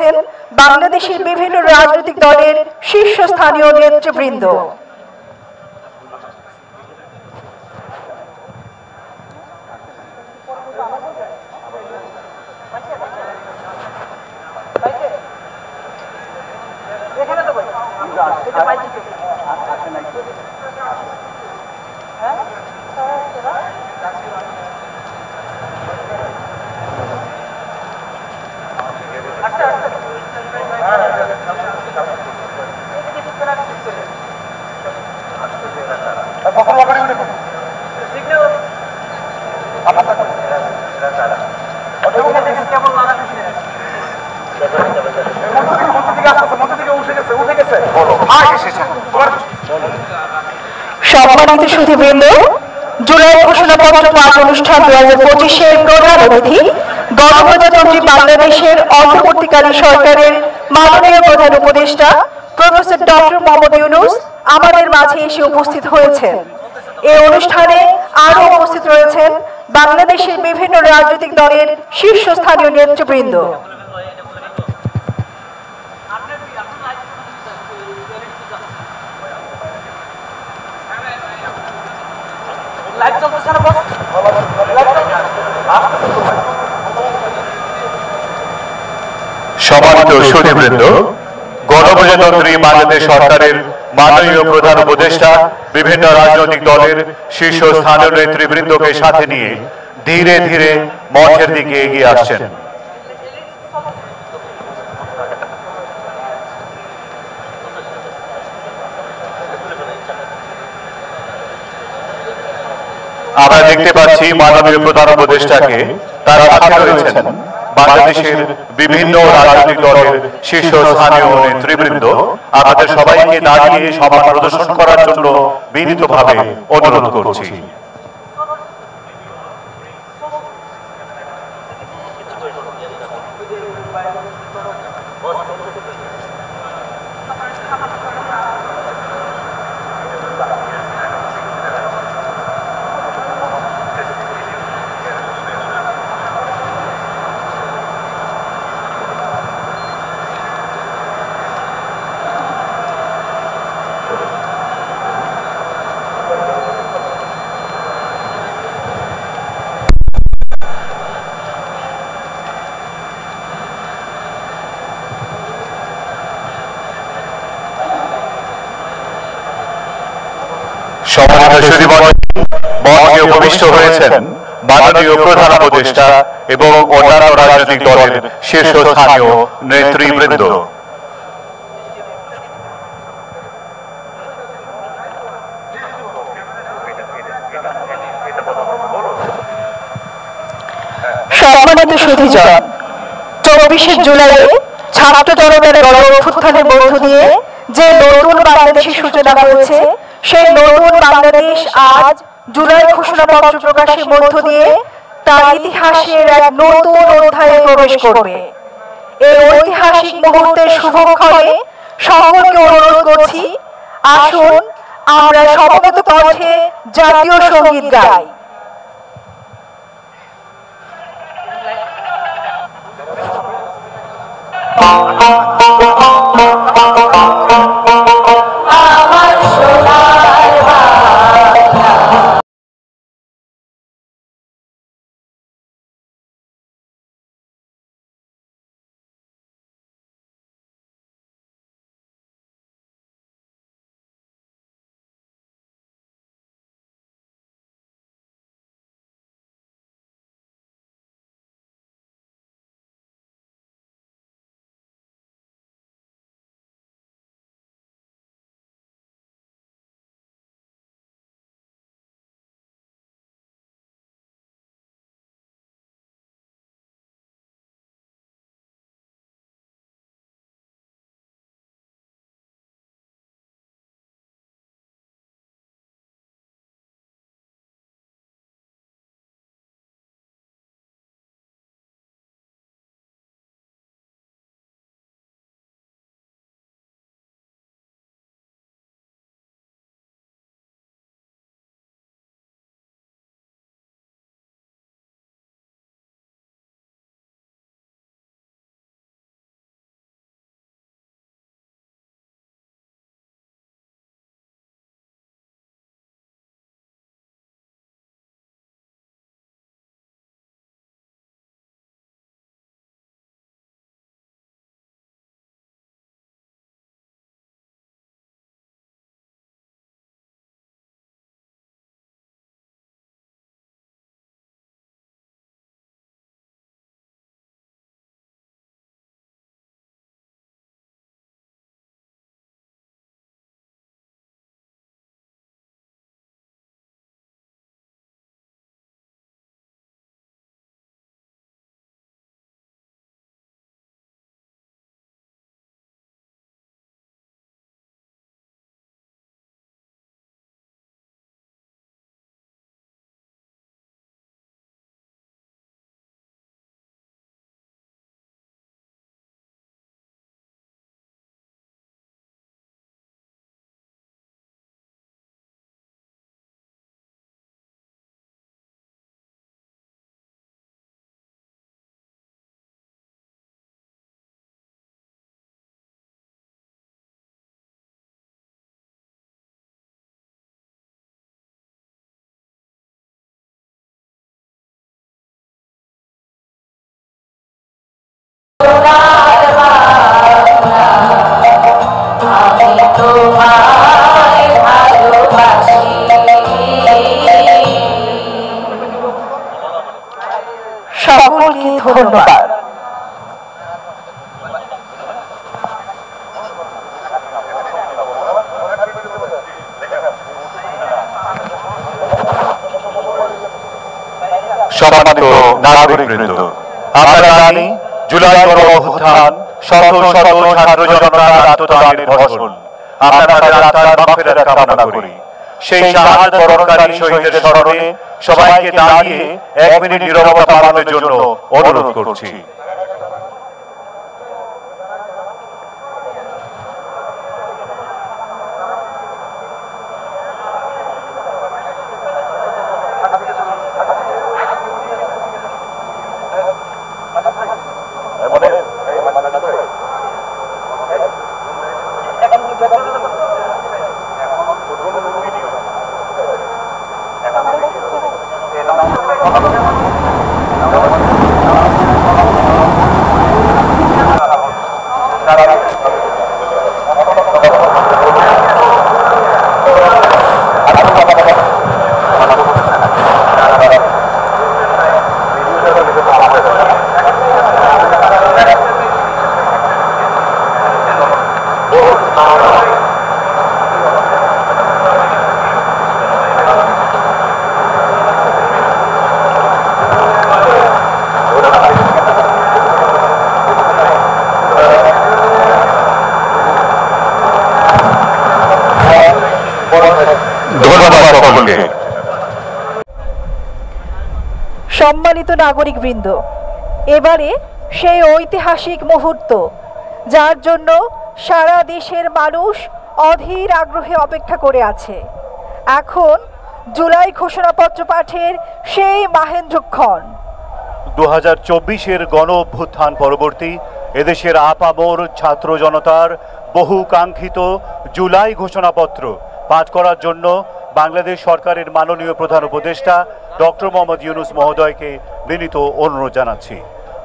করেছেন বাংলাদেশের বিভিন্ন রাজনৈতিক দলের শীর্ষস্থানীয় নেতৃবৃন্দ। সম্মানিত সুধীবৃন্দ, জুলাই ঘোষণাপত্র পাঠ অনুষ্ঠান 2025-এর প্রধান অতিথি গণপ্রজাতন্ত্রী বাংলাদেশের অন্তর্বর্তীকালীন সরকারের মাননীয় প্রধান উপদেষ্টা প্রফেসর ডক্টর মোহাম্মদ ইউনূস আমাদের মাঝে এসে উপস্থিত হয়েছেন। এই অনুষ্ঠানে আরো উপস্থিত রয়েছেন বাংলাদেশের বিভিন্ন রাজনৈতিক দলের শীর্ষস্থানীয় নেতৃবৃন্দ। সম্মানিত সুধীবৃন্দ, গণপ্রজাতন্ত্রী বাংলাদেশ সরকারের মাননীয় প্রধান উপদেষ্টা বিভিন্ন রাজনৈতিক দলের শীর্ষস্থানীয় নেতৃবৃন্দকে সাথে নিয়ে ধীরে ধীরে মঞ্চের দিকে এগিয়ে আসছেন। আমরা দেখতে পাচ্ছি মাননীয় প্রধান উপদেষ্টাকে, তারা সাথে রয়েছেন বাংলাদেশের বিভিন্ন রাজনৈতিক দলের শীর্ষস্থানীয় নেতৃবৃন্দ। আমাদের সবাইকে দাঁড়িয়ে সম্মান প্রদর্শন করার জন্য বিনীতভাবে অনুরোধ করছি। সম্মানিত সুধীবৃন্দ, মঞ্চে উপবিষ্ট হয়েছেন মাননীয় প্রধান উপদেষ্টা এবং অন্যান্য রাজনৈতিক দলের শীর্ষস্থানীয় নেতৃবৃন্দ। সম্মানিত সুধীজন, 24শে জুলাই ছাত্র জনতার গণ অভ্যুত্থানের মধ্য দিয়ে যে নতুন বাংলাদেশের সূচনা হয়েছে, সেই নতুন বাংলাদেশ আজ জুলাই ঘোষণাপত্র প্রকাশের মধ্য দিয়ে তার ইতিহাসের এক নতুন অধ্যায়ে প্রবেশ করবে। এই ঐতিহাসিক মুহূর্তের শুভক্ষণে সকলকে অনুরোধ করছি, আসুন আমরা সমবেত কণ্ঠে জাতীয় সঙ্গীত গাই। সম্মানিত নাগরিকবৃন্দ, আমরা জানি জুলাই গণ অভ্যুত্থান শত শত ছাত্র জনতার আত্মদানের ফসল। আমরা তাদের আত্মার মাগফিরাত কামনা করি। সেই শাহাদাত বরণকারী শহীদের স্মরণে সবাইকে দাঁড়িয়ে 1 মিনিট নীরবতা পালনের জন্য অনুরোধ করছি। সম্মানিত নাগরিকবৃন্দ, এবারে সেই ঐতিহাসিক মুহূর্ত যার জন্য সারা দেশের মানুষ অধীর আগ্রহে অপেক্ষা করে আছে। এখন জুলাই ঘোষণাপত্র পাঠের সেই মাহেন্দ্রক্ষণ। 2024-এর গণ অভ্যুত্থান পরবর্তী এদেশের আপামর ছাত্র জনতার বহু কাঙ্ক্ষিত জুলাই ঘোষণাপত্র পাঠ করার জন্য বাংলাদেশ সরকারের মাননীয় প্রধান উপদেষ্টা ডক্টর মোহাম্মদ ইউনূস মহোদয়কে বিনীত অনুরোধ জানাচ্ছি।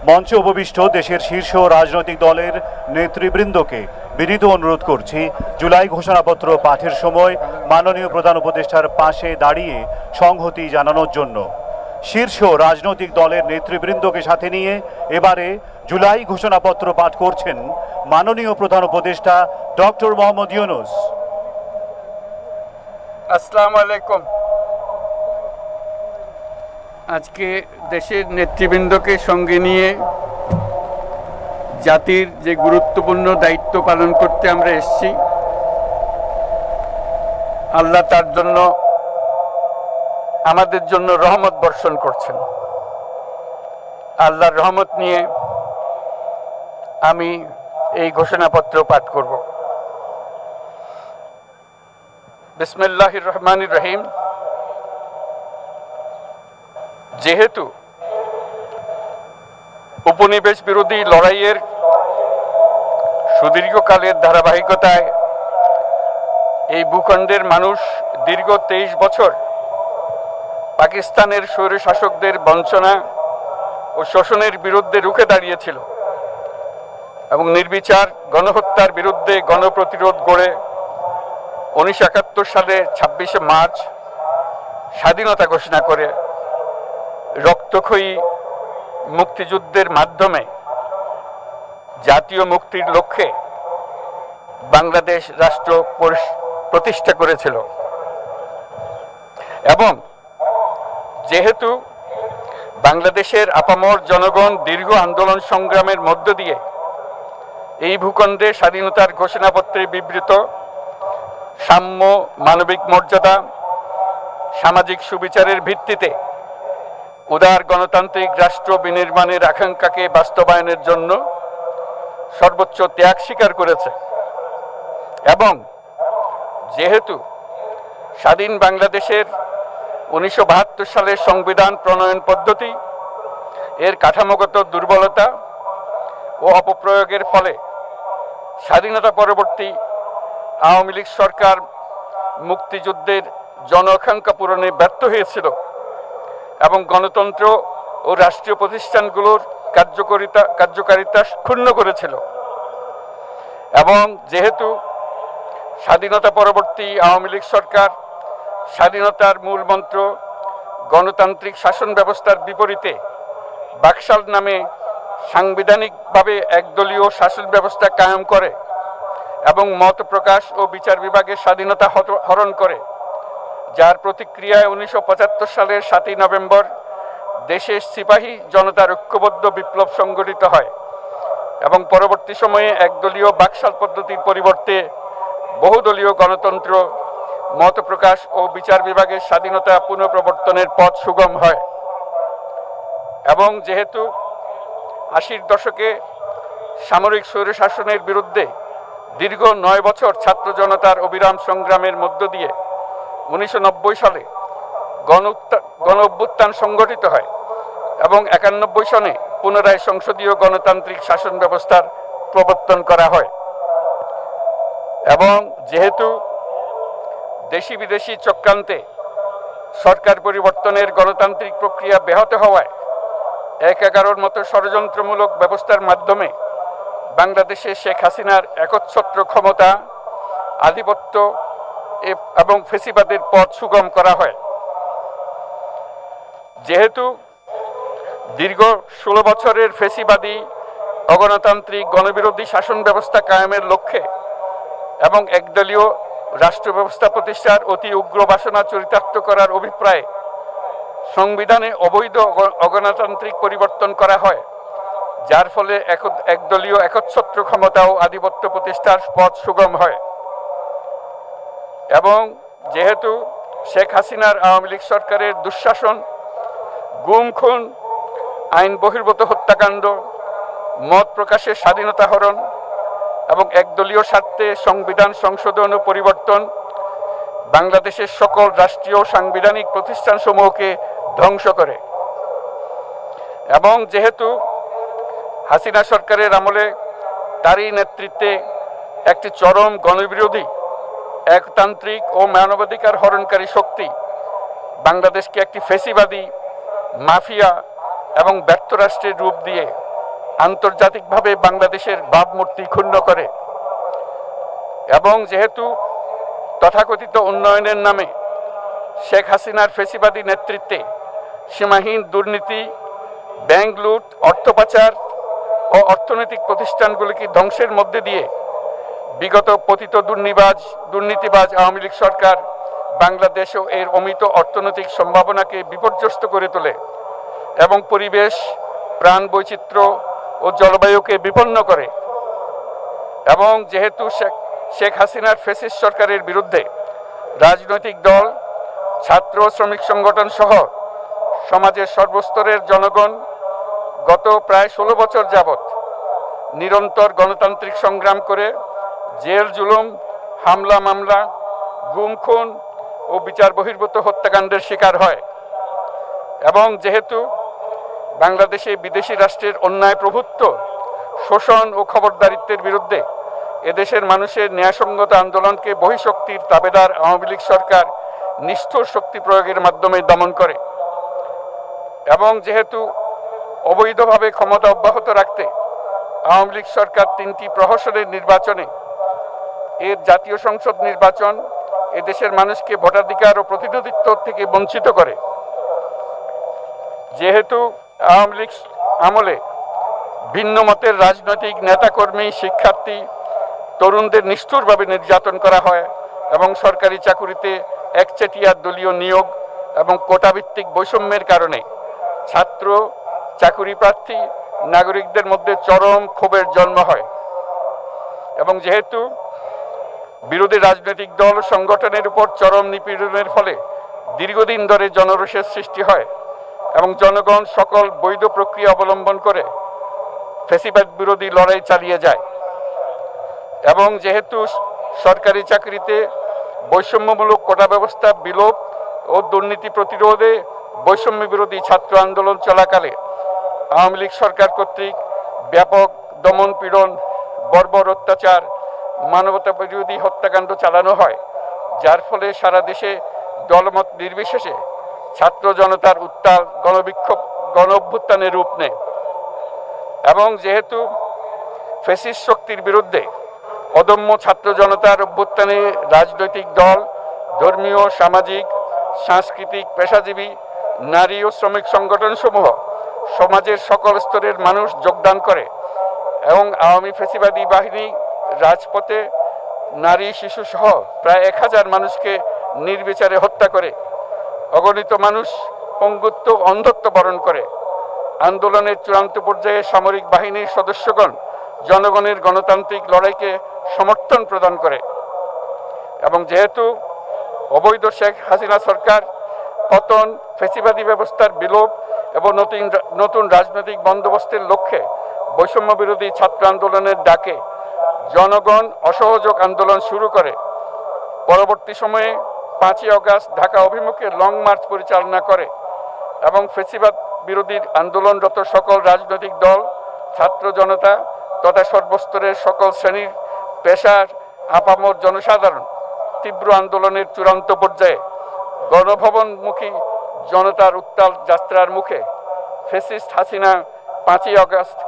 মঞ্চে উপবিষ্ট দেশের শীর্ষ রাজনৈতিক দলের নেতৃবৃন্দকে বিনীত অনুরোধ করছি জুলাই ঘোষণাপত্র পাঠের সময় মাননীয় প্রধান উপদেষ্টার পাশে দাঁড়িয়ে সংহতি জানানোর জন্য। শীর্ষ রাজনৈতিক দলের নেতৃবৃন্দকে সাথে নিয়ে এবারে জুলাই ঘোষণাপত্র পাঠ করছেন মাননীয় প্রধান উপদেষ্টা ডক্টর মোহাম্মদ ইউনূস। আসসালামু আলাইকুম। আজকে দেশের নেতৃবৃন্দকে সঙ্গে নিয়ে জাতির যে গুরুত্বপূর্ণ দায়িত্ব পালন করতে আমরা এসেছি, আল্লাহ তার জন্য আমাদের জন্য রহমত বর্ষণ করছেন। আল্লাহর রহমত নিয়ে আমি এই ঘোষণাপত্র পাঠ করব। বিসমিল্লাহির রহমানির রহিম। যেহেতু উপনিবেশ বিরোধী লড়াইয়ের সুদীর্ঘকালের ধারাবাহিকতায় এই ভূখণ্ডের মানুষ দীর্ঘ 23 বছর পাকিস্তানের স্বৈরশাসকদের বঞ্চনা ও শোষণের বিরুদ্ধে রুখে দাঁড়িয়েছিল এবং নির্বিচার গণহত্যার বিরুদ্ধে গণপ্রতিরোধ গড়ে 1971 সালে 26শে মার্চ স্বাধীনতা ঘোষণা করে রক্তক্ষয়ী মুক্তিযুদ্ধের মাধ্যমে জাতীয় মুক্তির লক্ষ্যে বাংলাদেশ রাষ্ট্র প্রতিষ্ঠা করেছিল। এবং যেহেতু বাংলাদেশের আপামর জনগণ দীর্ঘ আন্দোলন সংগ্রামের মধ্য দিয়ে এই ভূখণ্ডে স্বাধীনতার ঘোষণাপত্রে বিবৃত সাম্য, মানবিক মর্যাদা, সামাজিক সুবিচারের ভিত্তিতে উদার গণতান্ত্রিক রাষ্ট্র বিনির্মাণের আকাঙ্ক্ষাকে বাস্তবায়নের জন্য সর্বোচ্চ ত্যাগ স্বীকার করেছে। এবং যেহেতু স্বাধীন বাংলাদেশের 1972 সালের সংবিধান প্রণয়ন পদ্ধতি এর কাঠামোগত দুর্বলতা ও অপপ্রয়োগের ফলে স্বাধীনতা পরবর্তী আওয়ামী লীগ সরকার মুক্তিযুদ্ধের জন আকাঙ্ক্ষা পূরণে ব্যর্থ হয়েছিল এবং গণতন্ত্র ও রাষ্ট্রীয় প্রতিষ্ঠানগুলোর কার্যকারিতা ক্ষুণ্ণ করেছিল। এবং যেহেতু স্বাধীনতা পরবর্তী আওয়ামী লীগ সরকার স্বাধীনতার মূল মন্ত্র গণতান্ত্রিক শাসন ব্যবস্থার বিপরীতে বাকশাল নামে সাংবিধানিকভাবে একদলীয় শাসন ব্যবস্থা কায়েম করে এবং মত প্রকাশ ও বিচার বিভাগের স্বাধীনতা হরণ করে, যার প্রতিক্রিয়ায় 1975 সালের 7ই নভেম্বর দেশের সিপাহী জনতার ঐক্যবদ্ধ বিপ্লব সংগঠিত হয় এবং পরবর্তী সময়ে একদলীয় বাকশাল পদ্ধতির পরিবর্তে বহুদলীয় গণতন্ত্র, মত প্রকাশ ও বিচার বিভাগের স্বাধীনতা পুনঃপ্রবর্তনের পথ সুগম হয়। এবং যেহেতু ৮০-র দশকে সামরিক স্বৈরশাসনের বিরুদ্ধে দীর্ঘ ৯ বছর ছাত্র জনতার অবিরাম সংগ্রামের মধ্য দিয়ে ১৯৯০ সালে গণ অভ্যুত্থান সংগঠিত হয় এবং ৯১ সনে পুনরায় সংসদীয় গণতান্ত্রিক শাসন ব্যবস্থার প্রবর্তন করা হয়। এবং যেহেতু দেশি বিদেশি চক্রান্তে সরকার পরিবর্তনের গণতান্ত্রিক প্রক্রিয়া ব্যাহত হওয়ায় ১/১১ মতো ষড়যন্ত্রমূলক ব্যবস্থার মাধ্যমে বাংলাদেশে শেখ হাসিনার একচ্ছত্র ক্ষমতা, আধিপত্য এবং ফ্যাসিবাদের পথ সুগম করা হয়। যেহেতু দীর্ঘ ১৬ বছরের ফ্যাসিবাদী অগণতান্ত্রিক গণবিরোধী শাসন ব্যবস্থা কায়েমের লক্ষ্যে এবং একদলীয় রাষ্ট্র ব্যবস্থা প্রতিষ্ঠার অতি উগ্র বাসনা চরিতার্থ করার অভিপ্রায়ে সংবিধানে অবৈধ অগণতান্ত্রিক পরিবর্তন করা হয়, যার ফলে একদলীয় একচ্ছত্র ক্ষমতা ও আধিপত্য প্রতিষ্ঠার পথ সুগম হয়। এবং যেহেতু শেখ হাসিনার আওয়ামী লীগ সরকারের দুঃশাসন, গুম খুন, আইন বহির্ভূত হত্যাকাণ্ড, মত প্রকাশের স্বাধীনতা হরণ এবং একদলীয় স্বার্থে সংবিধান সংশোধন ও পরিবর্তন বাংলাদেশের সকল রাষ্ট্রীয় সাংবিধানিক প্রতিষ্ঠানসমূহকে ধ্বংস করে। এবং যেহেতু হাসিনা সরকারের আমলে তারই নেতৃত্বে একটি চরম গণবিরোধী, একতান্ত্রিক ও মানবাধিকার হরণকারী শক্তি বাংলাদেশকে একটি ফ্যাসিবাদী, মাফিয়া এবং ব্যর্থ রাষ্ট্রের রূপ দিয়ে আন্তর্জাতিকভাবে বাংলাদেশের ভাবমূর্তি ক্ষুণ্ণ করে। এবং যেহেতু তথাকথিত উন্নয়নের নামে শেখ হাসিনার ফ্যাসিবাদী নেতৃত্বে সীমাহীন দুর্নীতি, ব্যাংক লুট, অর্থ পাচার ও অর্থনৈতিক প্রতিষ্ঠানগুলিকে ধ্বংসের মধ্যে দিয়ে বিগত পতিত দুর্নীতিবাজ আওয়ামী লীগ সরকার বাংলাদেশ ও এর অমিত অর্থনৈতিক সম্ভাবনাকে বিপর্যস্ত করে তোলে এবং পরিবেশ, প্রাণ বৈচিত্র্য ও জলবায়ুকে বিপন্ন করে। এবং যেহেতু শেখ হাসিনার ফ্যাসিস্ট সরকারের বিরুদ্ধে রাজনৈতিক দল, ছাত্র শ্রমিক সংগঠন সহ সমাজের সর্বস্তরের জনগণ গত প্রায় ১৬ বছর যাবৎ নিরন্তর গণতান্ত্রিক সংগ্রাম করে জেল জুলুম, হামলা মামলা, গুম খুন ও বিচার বহির্ভূত হত্যাকাণ্ডের শিকার হয়। এবং যেহেতু বাংলাদেশে বিদেশি রাষ্ট্রের অন্যায় প্রভুত্ব, শোষণ ও খবরদারিত্বের বিরুদ্ধে এদেশের মানুষের ন্যায়সঙ্গত আন্দোলনকে বহিঃশক্তির তাবেদার আওয়ামী লীগ সরকার নিষ্ঠুর শক্তি প্রয়োগের মাধ্যমে দমন করে। এবং যেহেতু অবৈধভাবে ক্ষমতা অব্যাহত রাখতে আওয়ামী লীগ সরকার ৩টি প্রহসনের নির্বাচনে এর জাতীয় সংসদ নির্বাচন এদেশের মানুষকে ভোটাধিকার ও প্রতিনিধিত্ব থেকে বঞ্চিত করে। যেহেতু আওয়ামী লীগ আমলে ভিন্ন মতের রাজনৈতিক নেতাকর্মী, শিক্ষার্থী, তরুণদের নিষ্ঠুরভাবে নির্যাতন করা হয় এবং সরকারি চাকুরিতে একচেটিয়া দলীয় নিয়োগ এবং কোটাভিত্তিক বৈষম্যের কারণে ছাত্র, চাকুরি প্রার্থী, নাগরিকদের মধ্যে চরম ক্ষোভের জন্ম হয়। এবং যেহেতু বিরোধী রাজনৈতিক দল সংগঠনের উপর চরম নিপীড়নের ফলে দীর্ঘদিন ধরে জনরোষের সৃষ্টি হয় এবং জনগণ সকল বৈধ প্রক্রিয়া অবলম্বন করে ফ্যাসিবাদ বিরোধী লড়াই চালিয়ে যায়। এবং যেহেতু সরকারি চাকরিতে বৈষম্যমূলক কোটা ব্যবস্থা বিলোপ ও দুর্নীতি প্রতিরোধে বৈষম্য বিরোধী ছাত্র আন্দোলন চলাকালে আওয়ামী লীগ সরকার কর্তৃক ব্যাপক দমন পীড়ন, বর্বর অত্যাচার, মানবতা বিরোধী হত্যাকাণ্ড চালানো হয়, যার ফলে সারা দেশে দলমত নির্বিশেষে ছাত্র জনতার উত্তাল গণবিক্ষোভ গণ অভ্যুত্থানের রূপ নেয়। এবং যেহেতু ফ্যাসিস্ট শক্তির বিরুদ্ধে অদম্য ছাত্র জনতার অভ্যুত্থানে রাজনৈতিক দল, ধর্মীয়, সামাজিক, সাংস্কৃতিক, পেশাজীবী, নারী ও শ্রমিক সংগঠনসমূহ সমাজের সকল স্তরের মানুষ যোগদান করে এবং আওয়ামী ফ্যাসিবাদী বাহিনী রাজপথে নারী, শিশু সহ প্রায় ১,০০০ মানুষকে নির্বিচারে হত্যা করে। অগণিত মানুষ পঙ্গুত্ব অন্ধত্ব বরণ করে। আন্দোলনের চূড়ান্ত পর্যায়ে সামরিক বাহিনীর সদস্যগণ জনগণের গণতান্ত্রিক লড়াইকে সমর্থন প্রদান করে এবং যেহেতু অবৈধ শেখ হাসিনা সরকার পতন, ফ্যাসিবাদী ব্যবস্থার বিলোপ এবং নতুন রাজনৈতিক বন্দোবস্তের লক্ষ্যে বৈষম্য বিরোধী ছাত্র আন্দোলনের ডাকে জনগণ অসহযোগ আন্দোলন শুরু করে। পরবর্তী সময়ে 5ই আগস্ট ঢাকা অভিমুখে লং মার্চ পরিচালনা করে এবং ফ্যাসিবাদ বিরোধী আন্দোলনরত সকল রাজনৈতিক দল, ছাত্র জনতা তথা সর্বস্তরের সকল শ্রেণীর পেশার আপামর জনসাধারণ তীব্র আন্দোলনের চূড়ান্ত পর্যায়ে গণভবনমুখী জনতার উত্তাল যাত্রার মুখে ফ্যাসিস্ট হাসিনা 5ই আগস্ট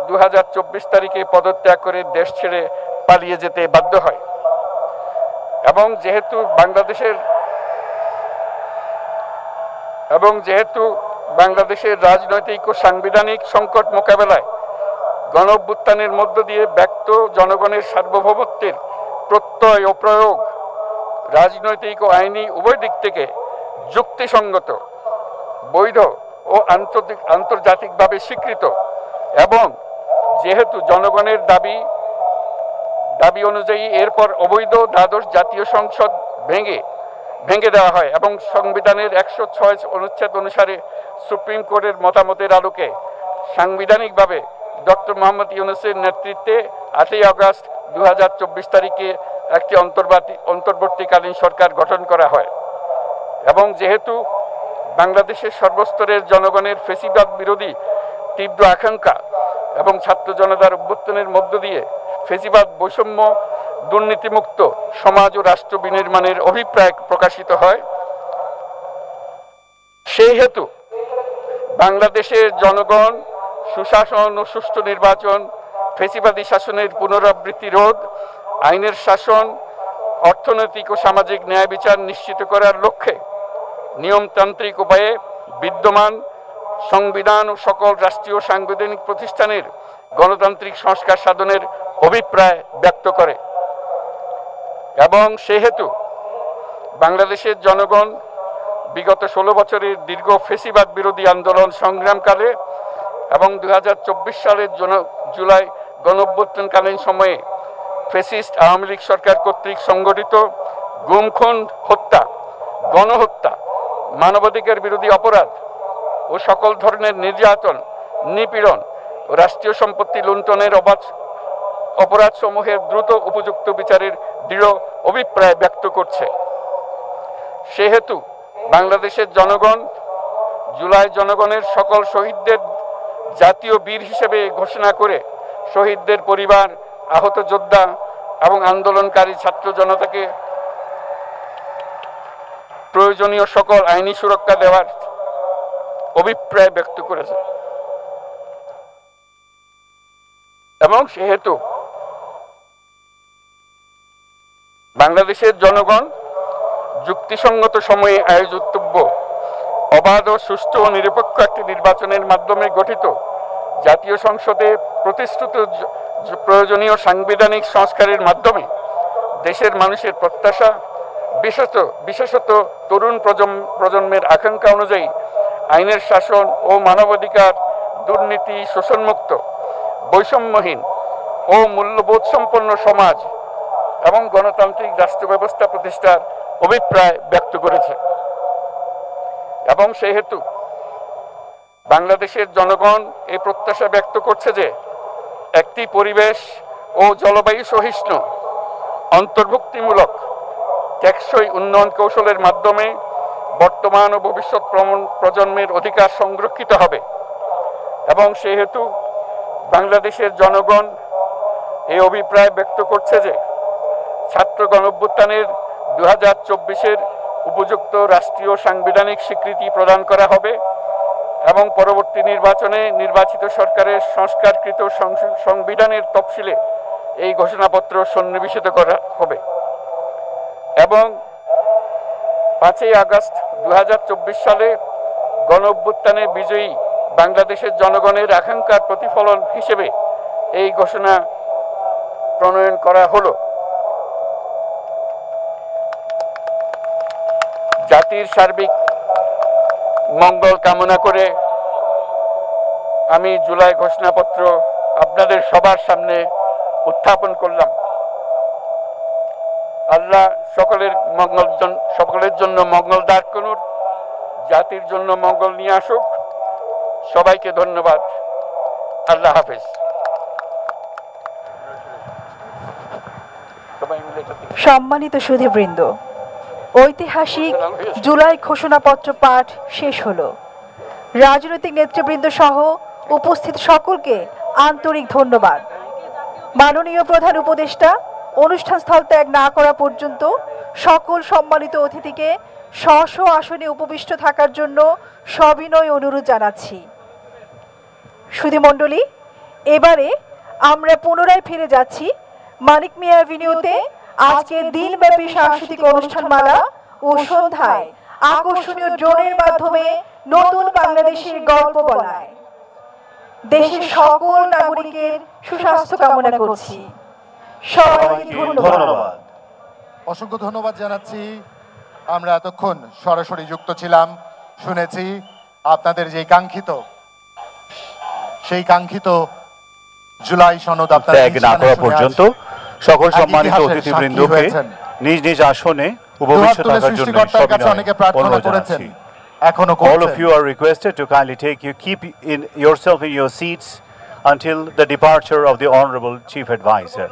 2024 তারিখে পদত্যাগ করে দেশ ছেড়ে পালিয়ে যেতে বাধ্য হয়। এবং বাংলাদেশের রাজনৈতিক ও সাংবিধানিক সংকট মোকাবেলায় গণঅভ্যুত্থানের মধ্য দিয়ে ব্যক্ত জনগণের সার্বভৌমত্বের প্রত্যয় ও প্রয়োগ রাজনৈতিক ও আইনি উভয় দিক থেকে যুক্তিসঙ্গত, বৈধ ও আন্তর্জাতিকভাবে স্বীকৃত এবং যেহেতু জনগণের দাবি অনুযায়ী এরপর অবৈধ দ্বাদশ জাতীয় সংসদ ভেঙে দেওয়া হয় এবং সংবিধানের 106 অনুচ্ছেদ অনুসারে সুপ্রিম কোর্টের মতামতের আলোকে সাংবিধানিকভাবে ডক্টর মোহাম্মদ ইউনূসের নেতৃত্বে 8ই আগস্ট 2024 তারিখে একটি অন্তর্বর্তীকালীন সরকার গঠন করা হয় এবং যেহেতু বাংলাদেশের সর্বস্তরের জনগণের ফ্যাসিবাদ বিরোধী তীব্র আকাঙ্ক্ষা এবং ছাত্র জনতার অভ্যুত্থানের মধ্য দিয়ে ফ্যাসিবাদ, বৈষম্য, দুর্নীতিমুক্ত সমাজ ও রাষ্ট্র বিনির্মাণের অভিপ্রায় প্রকাশিত হয়, সেই হেতু বাংলাদেশের জনগণ সুশাসন ও সুষ্ঠু নির্বাচন, ফ্যাসিবাদী শাসনের পুনরাবৃত্তি রোধ, আইনের শাসন, অর্থনৈতিক ও সামাজিক ন্যায় বিচার নিশ্চিত করার লক্ষ্যে নিয়মতান্ত্রিক উপায়ে বিদ্যমান সংবিধান ও সকল রাষ্ট্রীয় সাংবিধানিক প্রতিষ্ঠানের গণতান্ত্রিক সংস্কার সাধনের অভিপ্রায় ব্যক্ত করে এবং সেহেতু বাংলাদেশের জনগণ বিগত 16 বছরের দীর্ঘ ফ্যাসিবাদ বিরোধী আন্দোলন সংগ্রামকালে এবং 2024 সালের জুলাই গণঅভ্যুত্থানকালীন সময়ে ফ্যাসিস্ট আওয়ামী লীগ সরকার কর্তৃক সংগঠিত গুম, খুন, হত্যা, গণহত্যা, মানবাধিকার বিরোধী অপরাধ ও সকল ধরনের নির্যাতন, নিপীড়ন ও রাষ্ট্রীয় সম্পত্তি লুণ্ঠনের অপরাধ সমূহের দ্রুত উপযুক্ত বিচারের দৃঢ় অভিপ্রায় ব্যক্ত করছে। সেহেতু বাংলাদেশের জনগণ জুলাই জনগণের সকল শহীদদের জাতীয় বীর হিসেবে ঘোষণা করে শহীদদের পরিবার, আহত যোদ্ধা এবং আন্দোলনকারী ছাত্র জনতাকে প্রয়োজনীয় সকল আইনি সুরক্ষা দেওয়ার অভিপ্রায় ব্যক্ত করেছে এবং সেহেতু বাংলাদেশের জনগণ যুক্তিসঙ্গত সময়ে আয়োজিতব্য অবাধ ও সুষ্ঠু ও নিরপেক্ষ একটি নির্বাচনের মাধ্যমে গঠিত জাতীয় সংসদে প্রতিশ্রুত প্রয়োজনীয় সাংবিধানিক সংস্কারের মাধ্যমে দেশের মানুষের প্রত্যাশা, বিশেষত তরুণ প্রজন্মের আকাঙ্ক্ষা অনুযায়ী আইনের শাসন ও মানবাধিকার, দুর্নীতি, শোষণমুক্ত, বৈষম্যহীন ও মূল্যবোধ সম্পন্ন সমাজ এবং গণতান্ত্রিক রাষ্ট্র ব্যবস্থা প্রতিষ্ঠার অভিপ্রায় ব্যক্ত করেছে এবং সেহেতু বাংলাদেশের জনগণ এই প্রত্যাশা ব্যক্ত করছে যে একটি পরিবেশ ও জলবায়ু সহিষ্ণু, অন্তর্ভুক্তিমূলক, টেকসই উন্নয়ন কৌশলের মাধ্যমে বর্তমান ও ভবিষ্যৎ প্রজন্মের অধিকার সংরক্ষিত হবে এবং সেহেতু বাংলাদেশের জনগণ এই অভিপ্রায় ব্যক্ত করছে যে ছাত্র গণঅভ্যুত্থানের 2024-এর উপযুক্ত রাষ্ট্রীয় সাংবিধানিক স্বীকৃতি প্রদান করা হবে এবং পরবর্তী নির্বাচনে নির্বাচিত সরকারের সংস্কারকৃত সংবিধানের তফসিলে এই ঘোষণাপত্র সন্নিবেশিত করা হবে এবং 5ই আগস্ট 2024 সালে গণঅভ্যুত্থানে বিজয়ী বাংলাদেশের জনগণের আকাঙ্ক্ষার প্রতিফলন হিসেবে এই ঘোষণা প্রণয়ন করা হলো। জাতির সার্বিক মঙ্গল কামনা করে আমি জুলাই ঘোষণাপত্র আপনাদের সবার সামনে উত্থাপন করলাম। আল্লাহ সকলের জন্য মঙ্গল দান করুন, জাতির জন্য মঙ্গল নিয়ে আসুক। সবাইকে ধন্যবাদ। আল্লাহ হাফেজ। সম্মানিত সুধীবৃন্দ, ঐতিহাসিক জুলাই ঘোষণাপত্র পাঠ শেষ হলো। রাজনৈতিক নেতৃবৃন্দ সহ উপস্থিত সকলকে আন্তরিক ধন্যবাদ। মাননীয় প্রধান উপদেষ্টা অনুষ্ঠান স্থল ত্যাগ না করা পর্যন্ত সকল সম্মানিত অতিথিকে স্ব আসনে উপবিষ্ট থাকার জন্য সবিনয় অনুরোধ জানাচ্ছি। সুধীমণ্ডলী, এবারে আমরা পুনরায় ফিরে যাচ্ছি মানিক মিয়া অ্যাভিনিউতে আজকের দিনব্যাপী সাংস্কৃতিক অনুষ্ঠানমালা ও সন্ধ্যায় আকর্ষণীয় ড্রোনের মাধ্যমে নতুন বাংলাদেশের গল্প বলায়। দেশের সকল নাগরিকের সুস্বাস্থ্য কামনা করছি। সবাইকে ধন্যবাদ। অসংখ্য ধন্যবাদ জানাচ্ছি। আমরা এতক্ষণ সরাসরি যুক্ত ছিলাম, শুনেছি আপনাদের যে কাঙ্ক্ষিত জুলাই সনদ ত্যাগ না করা পর্যন্ত সকল সম্মানিত অতিথিবৃন্দকে নিজ নিজ আসনে উপবিষ্ট থাকার জন্য অনুরোধ জানাচ্ছি। All of you are requested to kindly keep yourself in your seats until the departure of the Honorable Chief Advisor.